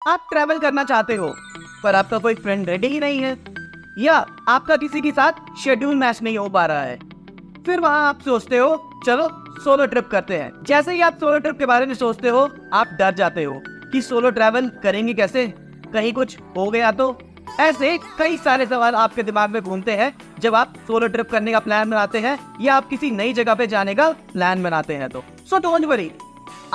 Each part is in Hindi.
आप ट्रैवल करना चाहते हो पर आपका कोई फ्रेंड रेडी ही नहीं है, या आपका किसी के साथ शेड्यूल मैच नहीं हो पा रहा है। फिर वहां आप सोचते हो चलो सोलो ट्रिप करते हैं। जैसे ही आप सोलो ट्रिप के बारे में सोचते हो आप डर जाते हो कि सोलो ट्रैवल करेंगे कैसे, कहीं कुछ हो गया तो। ऐसे कई सारे सवाल आपके दिमाग में घूमते हैं जब आप सोलो ट्रिप करने का प्लान बनाते हैं या आप किसी नई जगह पे जाने का प्लान बनाते हैं। तो सो डोंट वरी,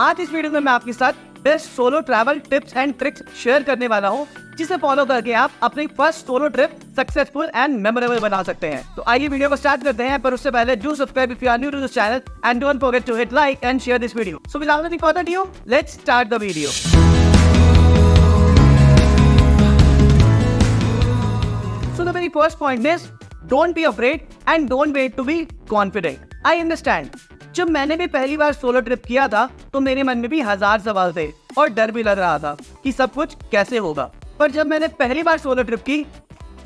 आज इस वीडियो में मैं आपके साथ best solo travel tips and tricks share करने वाला हूँ, जिसे फॉलो करके आप अपनी first solo trip successful and memorable बना सकते हैं। तो आइए वीडियो को स्टार्ट करते हैं, पर उससे पहले do subscribe if you are new to this channel and don't forget to hit like and share this video. So without any further due, let's start the video. So the very first point is don't be afraid and don't wait to be confident. I understand. जब मैंने भी पहली बार सोलो ट्रिप किया था तो मेरे मन में भी हजार सवाल थे और डर भी लग रहा था कि सब कुछ कैसे होगा। पर जब मैंने पहली बार सोलो ट्रिप की,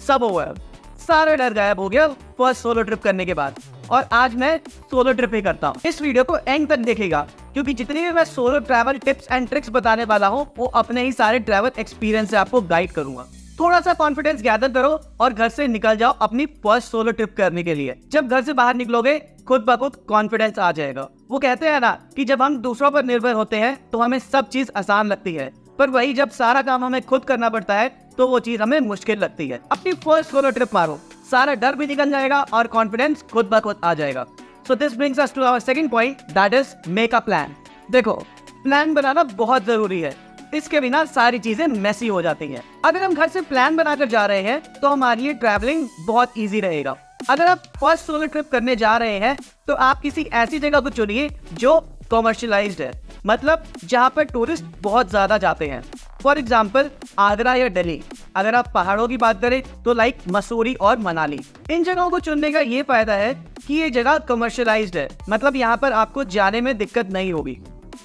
सब ओवर, सारा डर गायब हो गया फर्स्ट सोलो ट्रिप करने के बाद। और आज मैं सोलो ट्रिप ही करता हूँ। इस वीडियो को एंड तक देखिएगा क्योंकि जितनी भी मैं solo travel tips and tricks बताने वाला हूँ वो अपने ही सारे ट्रैवल एक्सपीरियंस से आपको गाइड करूंगा। थोड़ा सा कॉन्फिडेंस गैदर करो और घर से निकल जाओ अपनी फर्स्ट सोलो ट्रिप करने के लिए। जब घर से बाहर निकलोगे खुद ब खुद कॉन्फिडेंस आ जाएगा। वो कहते हैं ना कि जब हम दूसरों पर निर्भर होते हैं तो हमें सब चीज आसान लगती है, पर वही जब सारा काम हमें खुद करना पड़ता है तो वो चीज हमें मुश्किल लगती है। अपनी फर्स्ट सोलो ट्रिप मारो, सारा डर भी निकल जाएगा और कॉन्फिडेंस खुद ब खुद आ जाएगा। So this brings us to our second point, that is make a plan. देखो, प्लान बनाना बहुत जरूरी है, इसके बिना सारी चीजें मेसी हो जाती हैं। अगर हम घर से प्लान बनाकर जा रहे हैं तो हमारे लिए ट्रैवलिंग बहुत इजी रहेगा। अगर आप फर्स्ट सोलो ट्रिप करने जा रहे हैं तो आप किसी ऐसी जगह को चुनिए जो कमर्शियलाइज्ड है, मतलब जहाँ पर टूरिस्ट बहुत ज्यादा जाते हैं। फॉर एग्जाम्पल आगरा या दिल्ली। अगर आप पहाड़ों की बात करें तो लाइक मसूरी और मनाली। इन जगहों को चुनने का ये फायदा है कि ये जगह कमर्शियलाइज्ड है, मतलब यहाँ पर आपको जाने में दिक्कत नहीं होगी।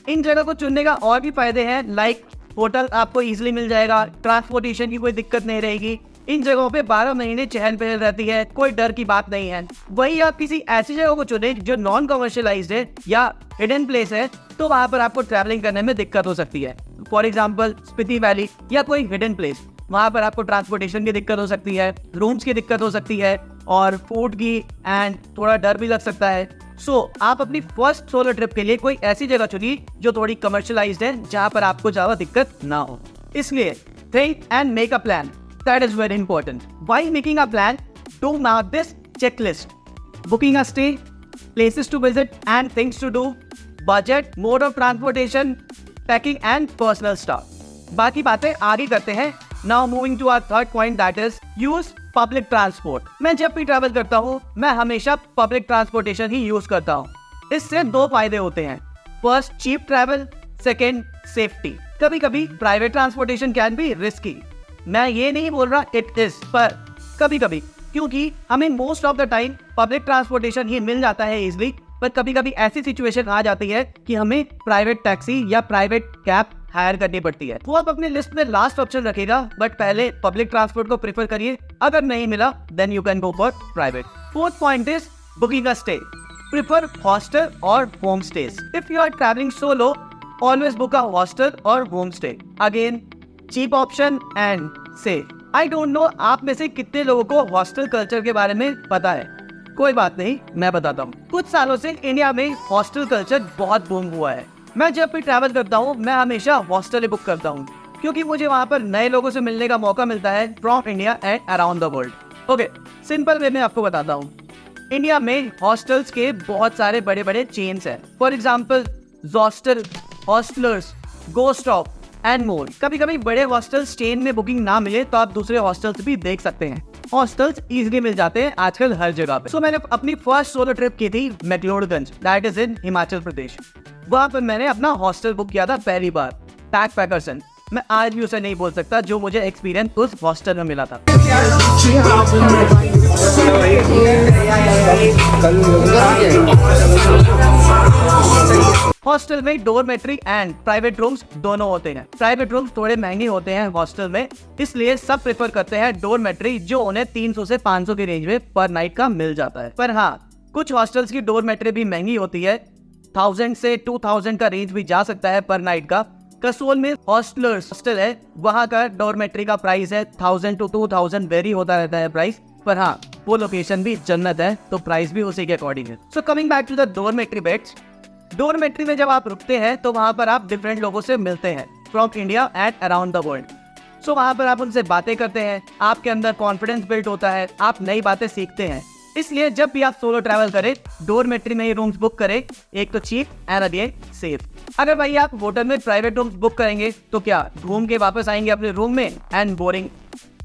इन जगह को चुनने का और भी फायदे हैं, लाइक होटल आपको इजीली मिल जाएगा, ट्रांसपोर्टेशन की कोई दिक्कत नहीं रहेगी। इन जगहों पे 12 महीने चहल पहल रहती है, कोई डर की बात नहीं है। वही आप किसी ऐसी जगह को चुने जो नॉन कमर्शियलाइज्ड है या हिडन प्लेस है, तो वहाँ पर आपको ट्रैवलिंग करने में दिक्कत हो सकती है। फॉर एग्जाम्पल स्पीति वैली या कोई हिडन प्लेस, वहाँ पर आपको ट्रांसपोर्टेशन की दिक्कत हो सकती है, रूम्स की दिक्कत हो सकती है और फूड की, एंड थोड़ा डर भी लग सकता है। सो आप अपनी फर्स्ट सोलो ट्रिप के लिए कोई ऐसी जगह चुनिए जो थोड़ी कमर्शियलाइज्ड है, जहाँ पर आपको ज्यादा दिक्कत ना हो। इसलिए think and make a plan, that is very important. While making a plan, do mark this checklist: booking a stay, places to visit and things to do, budget, mode of transportation, packing and personal stock. बाकी बातें आगे करते हैं। Now moving to our third point, that is use public transport. मैं जब भी ट्रैवल करता हूँ मैं हमेशा पब्लिक ट्रांसपोर्टेशन ही यूज करता हूँ। इससे दो फायदे होते हैं, first cheap travel, second safety. कभी कभी private transportation can be risky, मैं ये नहीं बोल रहा इट इज, पर कभी कभी, क्योंकि हमें most of the time public transportation ही मिल जाता है इजिली, पर कभी कभी ऐसी सिचुएशन आ जाती है कि हमें प्राइवेट टैक्सी या प्राइवेट कैब हायर करनी पड़ती है। वो आप अपने लिस्ट में लास्ट ऑप्शन रखेगा, बट पहले पब्लिक ट्रांसपोर्ट को प्रेफर करिए। अगर नहीं मिला then you can go for private. Fourth point is booking a stay, prefer hostel और home stays. If you are travelling solo, always book a hostel और home stay. Again cheap option and safe. I don't know आप में से कितने लोगों को हॉस्टल कल्चर के बारे में पता है, कोई बात नहीं, मैं बताता हूँ। कुछ सालों से इंडिया में हॉस्टल कल्चर बहुत बूम हुआ है। मैं जब भी ट्रैवल करता हूँ मैं हमेशा हॉस्टल बुक करता हूँ क्योंकि मुझे वहाँ पर नए लोगों से मिलने का मौका मिलता है from India and around the world. Okay, simple way में आपको बताता हूँ। इंडिया में हॉस्टल्स के बहुत सारे बड़े बड़े चेन्स हैं। For example hostel, hostellers, go stop and more. कभी कभी बड़े हॉस्टल्स चेन में बुकिंग ना मिले तो आप दूसरे हॉस्टल्स भी देख सकते हैं। हॉस्टल्स इजीली मिल जाते हैं आजकल हर जगह पे। सो मैंने अपनी फर्स्ट सोलो ट्रिप की थी McLeodganj, that is in Himachal Pradesh. वहाँ पर मैंने अपना हॉस्टल बुक किया था पहली बार, बैकपैकर्सन। मैं आज भी उसे नहीं बोल सकता जो मुझे एक्सपीरियंस उस हॉस्टल में मिला था। हॉस्टल में डोरमेट्री एंड प्राइवेट रूम्स दोनों होते हैं। प्राइवेट रूम्स थोड़े महंगे होते हैं हॉस्टल में, इसलिए सब प्रेफर करते हैं डोरमेट्री, जो उन्हें 300 से 500 की रेंज में पर नाइट का मिल जाता है। पर हाँ, कुछ हॉस्टल्स की डोरमेट्री भी महंगी होती है, 1000 से 2000 का रेंज भी जा सकता है पर नाइट का। कसोल में हॉस्टल है, वहाँ का डॉर्मेट्री का प्राइस है 1000 to 2000, वेरी होता रहता है प्राइस, पर हाँ वो लोकेशन भी जन्नत है तो प्राइस भी उसी के अकॉर्डिंग है। So coming back to the dormitory beds, dormitory में जब आप रुकते हैं तो वहाँ पर आप डिफरेंट लोगों से मिलते हैं from India and around the world. So वहाँ पर आप उनसे बातें करते हैं, आपके अंदर कॉन्फिडेंस बिल्ड होता है, आप नई बातें सीखते हैं। इसलिए जब भी आप सोलो ट्रैवल करें, डॉर्मेट्री में ही रूम्स बुक करें, एक तो चीप एंड अगेन सेफ। अगर भाई आप होटल में प्राइवेट रूम्स बुक करेंगे तो क्या घूम के वापस आएंगे अपने रूम में एंड बोरिंग,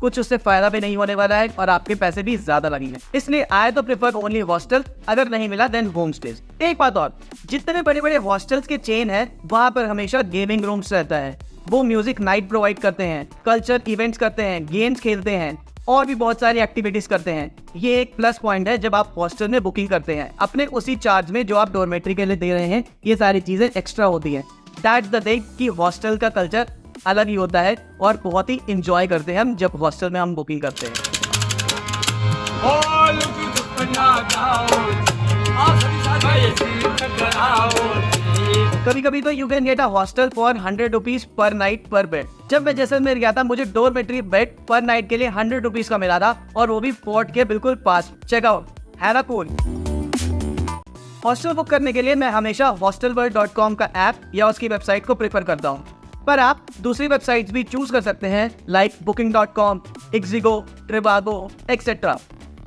कुछ उससे फायदा भी नहीं होने वाला है और आपके पैसे भी ज्यादा लगेंगे। इसलिए आई तो प्रेफर ओनली हॉस्टल, अगर नहीं मिला देन होम स्टेज। एक बात और, जितने बड़े बड़े हॉस्टल्स के चेन है वहाँ पर हमेशा गेमिंग रूम्स रहता है, वो म्यूजिक नाइट प्रोवाइड करते हैं, कल्चर इवेंट्स करते हैं, गेम्स खेलते हैं और भी बहुत सारी एक्टिविटीज करते हैं। ये एक प्लस पॉइंट है जब आप हॉस्टल में बुकिंग करते हैं, अपने उसी चार्ज में जो आप डॉर्मेट्री के लिए दे रहे हैं, ये सारी चीजें एक्स्ट्रा होती हैं। दैट्स द थिंग कि हॉस्टल का कल्चर अलग ही होता है और बहुत ही इंजॉय करते हैं हम जब हॉस्टल में हम बुकिंग करते हैं। कभी कभी तो you can get a hostel for 100 rupees per night पर बेड। जब मैं जैसलमेर गया था मुझे डॉर्मेट्री बेड पर नाइट के लिए 100 रुपीज का मिला था और वो भी फोर्ट के बिल्कुल पास। चेकआउट है ना कूल। हॉस्टल बुक करने के लिए मैं हमेशा hostelworld.com का ऐप या उसकी वेबसाइट को प्रेफर करता हूँ, पर आप दूसरी वेबसाइट्स भी चूज कर सकते हैं like booking.com, Ixigo, Trivago etcetera.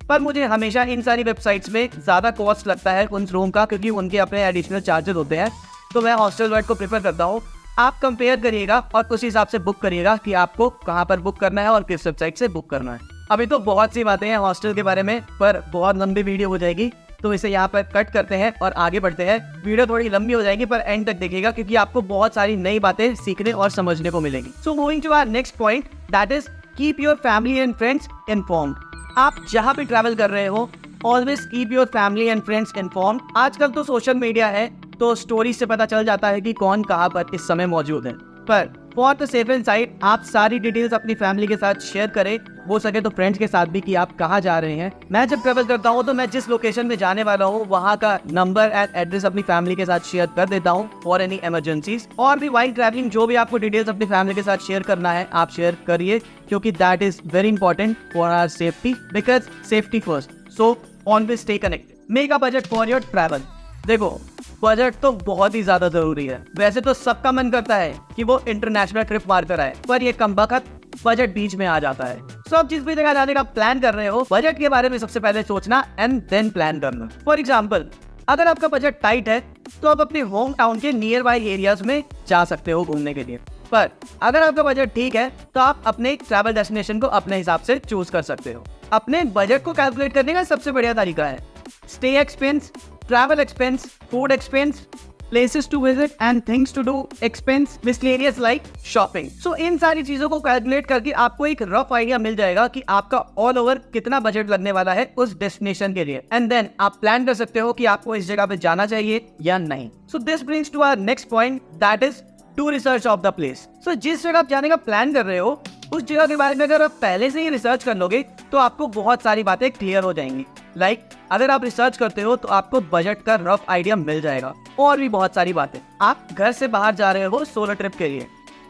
पर मुझे हमेशा इन सारी वेबसाइट्स में ज़्यादा कॉस्ट लगता है उन रूम का, क्योंकि उनके अपने एडिशनल चार्जेस होते हैं, तो मैं हॉस्टलवर्ल्ड को प्रेफर करता हूँ। आप कंपेयर करिएगा और उस हिसाब से बुक करिएगा कि आपको कहाँ पर बुक करना है और किस वेबसाइट से बुक करना है। अभी तो बहुत सी बातें हैं हॉस्टल के बारे में, पर बहुत लंबी वीडियो हो जाएगी तो इसे यहाँ पर कट करते हैं और आगे बढ़ते हैं। वीडियो थोड़ी लंबी हो जाएगी पर एंड तक देखिएगा क्योंकि आपको बहुत सारी नई बातें सीखने और समझने को मिलेंगी। So moving to our next point, that is keep your family and friends informed. आप जहाँ भी ट्रैवल कर रहे हो, always keep your family and friends informed. आजकल तो सोशल मीडिया है तो स्टोरी से पता चल जाता है कि कौन कहाँ पर इस समय मौजूद है, पर for the safe and side आप सारी डिटेल्स अपनी फैमिली के साथ शेयर करें, हो सके तो फ्रेंड्स के साथ भी, कि आप कहाँ जा रहे हैं। मैं जब ट्रैवल करता हूँ तो मैं जिस लोकेशन में जाने वाला हूँ वहाँ का नंबर एंड एड्रेस अपनी फैमिली के साथ शेयर कर देता हूँ फॉर एनी इमरजेंसीज। और भी वाइल ट्रैवलिंग जो भी आपको डिटेल्स अपनी फैमिली के साथ शेयर करना है आप शेयर करिए, क्योंकि that is very important for our safety, because safety first. So always stay connected. Make a budget for your travel. देखो बजट तो बहुत ही ज्यादा जरूरी है। वैसे तो सबका मन करता है कि वो इंटरनेशनल ट्रिप मार कर आए, पर ये कमबख्त बजट बीच में आ जाता है। सो आप जिस भी जगह जाने का प्लान कर रहे हो, बजट के बारे में सबसे पहले सोचना एंड देन प्लान करना। फॉर एग्जाम्पल, अगर आपका बजट टाइट है तो आप अपने होम टाउन के नियर बाई एरियाज में जा सकते हो घूमने के लिए, पर अगर आपका बजट ठीक है तो आप अपने ट्रैवल डेस्टिनेशन को अपने हिसाब से चूज कर सकते हो। अपने बजट को कैलकुलेट करने का सबसे बढ़िया तरीका है stay expense, travel expense, food expense, places to visit and things to do expense, miscellaneous like shopping। So इन सारी चीजों को कैलकुलेट करके आपको एक रफ आइडिया मिल जाएगा कि आपका ऑल ओवर कितना बजट लगने वाला है उस डेस्टिनेशन के लिए, एंड देन आप प्लान कर सकते हो कि आपको इस जगह पे जाना चाहिए या नहीं। So this brings to our next point, that is to research of the place. So जिस जगह आप जाने का प्लान कर रहे हो उस जगह के बारे में अगर आप पहले से ही रिसर्च कर लोगे तो आपको बहुत सारी बातें क्लियर हो जाएंगी। लाइक अगर आप रिसर्च करते हो तो आपको बजट का रफ आइडिया मिल जाएगा। और भी बहुत सारी बातें, आप घर से बाहर जा रहे हो सोलो ट्रिप के लिए,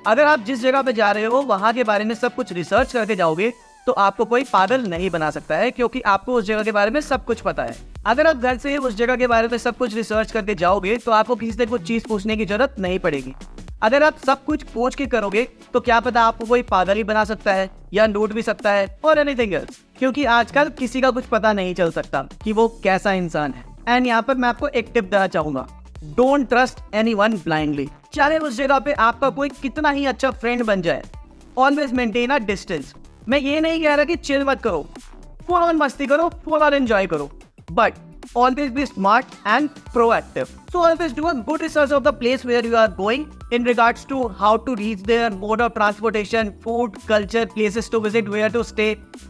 अगर आप जिस जगह पे जा रहे हो वहाँ के बारे में सब कुछ रिसर्च करके जाओगे तो आपको कोई पागल नहीं बना सकता है, क्योंकि आपको उस जगह के बारे में सब कुछ पता है। अगर आप घर से उस जगह के बारे में सब कुछ रिसर्च करके जाओगे तो आपको किसी से कुछ चीज पूछने की जरूरत नहीं पड़ेगी। अगर आप सब कुछ पूछ के करोगे तो क्या पता आपको कोई पागल ही बना सकता है या लूट भी सकता है और एनीथिंग एल्स, क्योंकि आजकल किसी का कुछ पता नहीं चल सकता कि वो कैसा इंसान है। एंड यहाँ पर मैं आपको एक टिप देना चाहूंगा, डोंट ट्रस्ट एनीवन ब्लाइंडली। चाहे उस जगह पे आपका कोई कितना ही अच्छा फ्रेंड बन जाए, ऑलवेज मेंटेन अ डिस्टेंस। मैं ये नहीं कह रहा कि चिल मत करो, फुल ऑन मस्ती करो, फुल ऑन एंजॉय करो, but always be smart and proactive. So always do a good research of the place where you are going in regards to how to reach there, mode of transportation, food, culture, places to visit, where to stay,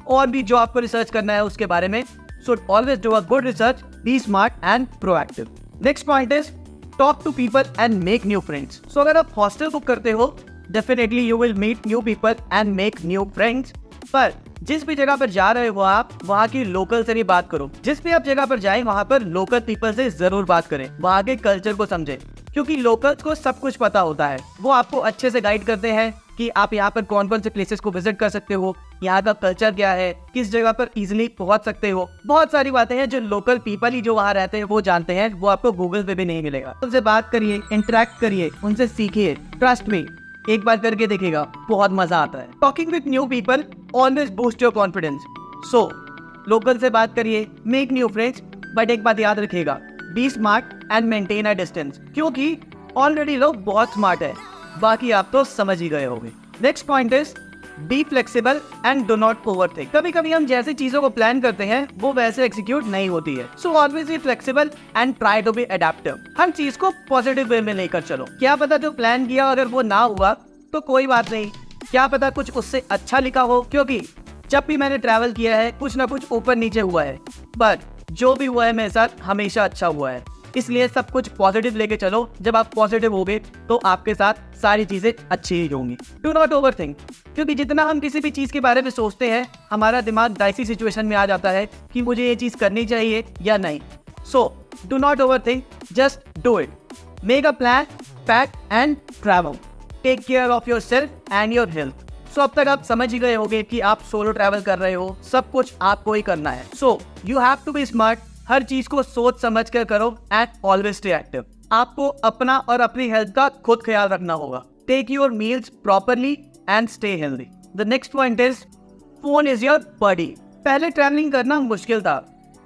और भी जो आपको रिसर्च करना है उसके बारे में। So always do a good research, be smart and proactive. Next point is talk to people and make new friends. So अगर आप हॉस्टल बुक करते हो definitely you will meet new people and make new friends. पर जिस भी जगह पर जा रहे हो आप वहाँ की लोकल से भी बात करो। जिस भी आप जगह पर जाएं वहाँ पर लोकल पीपल से जरूर बात करें, वहाँ के कल्चर को समझें। क्योंकि लोकल्स को सब कुछ पता होता है। वो आपको अच्छे से गाइड करते हैं कि आप यहाँ पर कौन कौन से प्लेसेस को विजिट कर सकते हो, यहाँ का कल्चर क्या है, किस जगह पर इजीली पहुंच सकते हो। बहुत सारी बातें हैं जो लोकल पीपल ही जो वहाँ रहते हैं वो जानते हैं, वो आपको गूगल पे भी नहीं मिलेगा। उनसे बात करिए, इंटरेक्ट करिए, उनसे सीखिए। ट्रस्ट मी, एक बार करके देखिएगा, बहुत मजा आता है। Talking with new people always boost your confidence. So local से बात करिए, मेक न्यू फ्रेंड्स, बट एक बात याद रखिएगा, be smart and maintain a distance, क्योंकि ऑलरेडी लोग बहुत स्मार्ट है, बाकी आप तो समझ ही गए होंगे। Next point is B flexible and do not overthink. कभी कभी हम जैसी चीजों को प्लान करते हैं वो वैसे एग्जीक्यूट नहीं होती है। So always be flexible and try to be adaptive. हर चीज को पॉजिटिव वे में लेकर चलो। क्या पता जो प्लान किया अगर वो ना हुआ तो कोई बात नहीं, क्या पता कुछ उससे अच्छा लिखा हो, क्योंकि जब भी मैंने ट्रैवल किया है कुछ ना कुछ ऊपर नीचे हुआ है, बट जो भी हुआ है मेरे साथ हमेशा अच्छा हुआ है। इसलिए सब कुछ पॉजिटिव लेके चलो। जब आप पॉजिटिव होगे तो आपके साथ सारी चीजें अच्छी ही होंगी। डू नॉट ओवरथिंक, क्योंकि जितना हम किसी भी चीज के बारे में सोचते हैं हमारा दिमाग डाइसी सिचुएशन में आ जाता है कि मुझे ये चीज करनी चाहिए या नहीं। So do not overthink, just do it. Make a plan, pack and travel. Take care of yourself and your health. So अब तक आप समझ ही गए होंगे कि आप सोलो ट्रैवल कर रहे हो, सब कुछ आपको ही करना है। So you have to be smart. हर चीज को सोच समझ कर करो एंड ऑलवेज स्टे एक्टिव। आपको अपना और अपनी हेल्थ का खुद ख्याल रखना होगा। Take your meals properly and stay healthy. The next point is phone is your buddy. पहले ट्रैवलिंग करना मुश्किल था,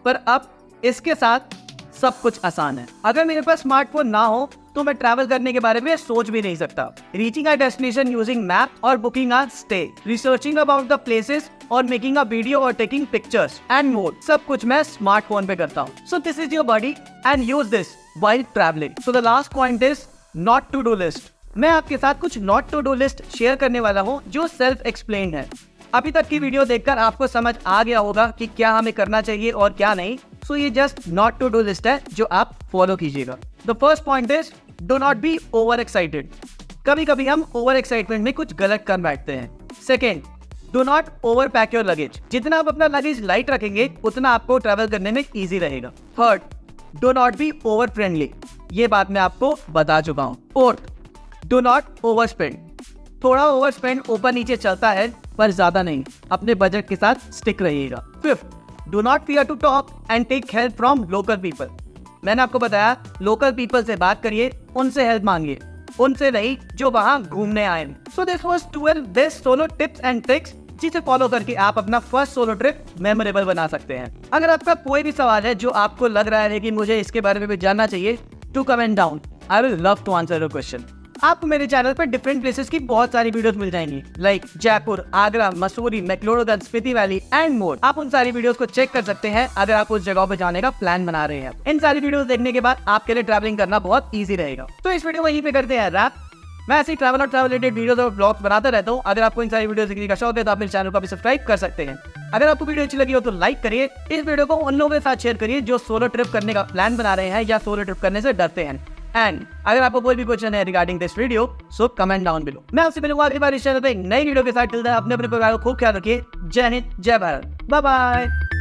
पर अब इसके साथ सब कुछ आसान है। अगर मेरे पास स्मार्टफोन ना हो तो मैं ट्रैवल करने के बारे में सोच भी नहीं सकता। Reaching a destination using map और booking a stay, researching about the places और मेकिंग अ वीडियो और टेकिंग पिक्चर्स एंड मोर, सब कुछ मैं स्मार्टफोन पे करता हूँ। So this is your body and use this while travelling. So the last point is not to do list. मैं आपके साथ कुछ not to do list share करने वाला हूँ जो सेल्फ एक्सप्लेन्ड है। अभी तक की वीडियो देखकर आपको समझ आ गया होगा कि क्या हमें करना चाहिए और क्या नहीं। सो ये just not to do list है जो आप फॉलो कीजिएगा। The first point is do not be overexcited. कभी कभी हम ओवर एक्साइटमेंट में कुछ गलत कर बैठते हैं। Second, do not over pack your luggage. जितना आप अपना लगेज लाइट रखेंगे उतना आपको ट्रैवल करने में ईजी रहेगा। Third, do not be over friendly. ये बात मैं आपको बता चुका हूँ। Fourth, do not over spend. थोड़ा ओवर स्पेंड ऊपर नीचे चलता है पर ज्यादा नहीं, अपने बजट के साथ स्टिक रहिएगा। Fifth, do not fear to talk and take help from local people. मैंने आपको बताया लोकल पीपल से बात करिए, उनसे हेल्प मांगिए, उनसे नहीं जो वहां घूमने आए। So this was 12 best solo tips and tricks जिसे फॉलो करके आप अपना फर्स्ट सोलो ट्रिप मेमोरेबल बना सकते हैं। अगर आपका कोई भी सवाल है जो आपको लग रहा है कि मुझे इसके बारे में भी जानना चाहिए, to comment down, I will love to answer your question. आपको मेरे चैनल पर डिफरेंट प्लेसेस की बहुत सारी वीडियोस मिल जाएंगी, like Jaipur, Agra, Mussoorie, McLeodganj, Spiti valley and more. आप उन सारी वीडियोस को चेक कर सकते हैं अगर आप उस जगह पे जाने का प्लान बना रहे हैं। इन सारी वीडियोस देखने के बाद आपके लिए ट्रैवलिंग करना बहुत इजी रहेगा। तो इस वीडियो को यहीं पे करते हैं रैप। मैं ऐसे ट्रैवल और ट्रैवल रिलेटेड वीडियोस और ब्लॉग्स बनाता रहता हूँ। अगर आपको इन सारी वीडियोस देखने का शौक है तो आप मेरे चैनल को भी सब्सक्राइब कर सकते हैं। अगर आपको वीडियो अच्छी लगी हो तो लाइक करिए। इस वीडियो को उन लोगों के साथ शेयर करिए जो सोलो ट्रिप करने का प्लान बना रहे हैं या सोलो ट्रिप करने से डरते हैं। एंड अगर आपको कोई भी क्वेश्चन है regarding this video, so comment down below. मैं आपसे मिलूंगा अगली बार इस चैनल पे एक नई वीडियो के साथ। टिल देन अपने परिवार को खूब ख्याल रखिए। जय हिंद, जय भारत, बाय बाय।